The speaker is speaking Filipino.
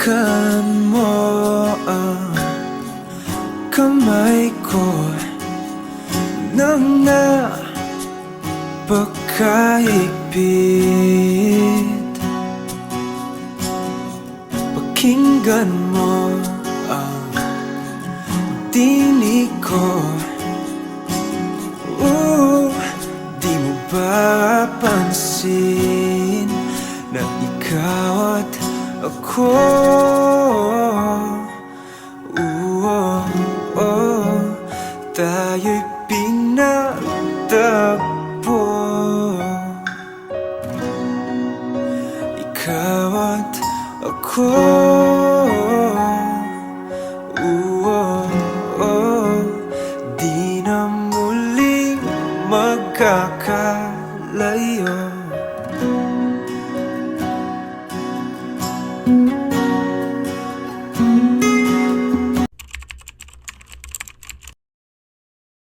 Hawakan mo ang kamay ko nang napakahigpit. Pakinggan mo ang tinig ko. Di mo ba pansin na ikaw at ako? Tayo'y pinagtagpo. Ikaw at ako. Di na muling magkakalayo.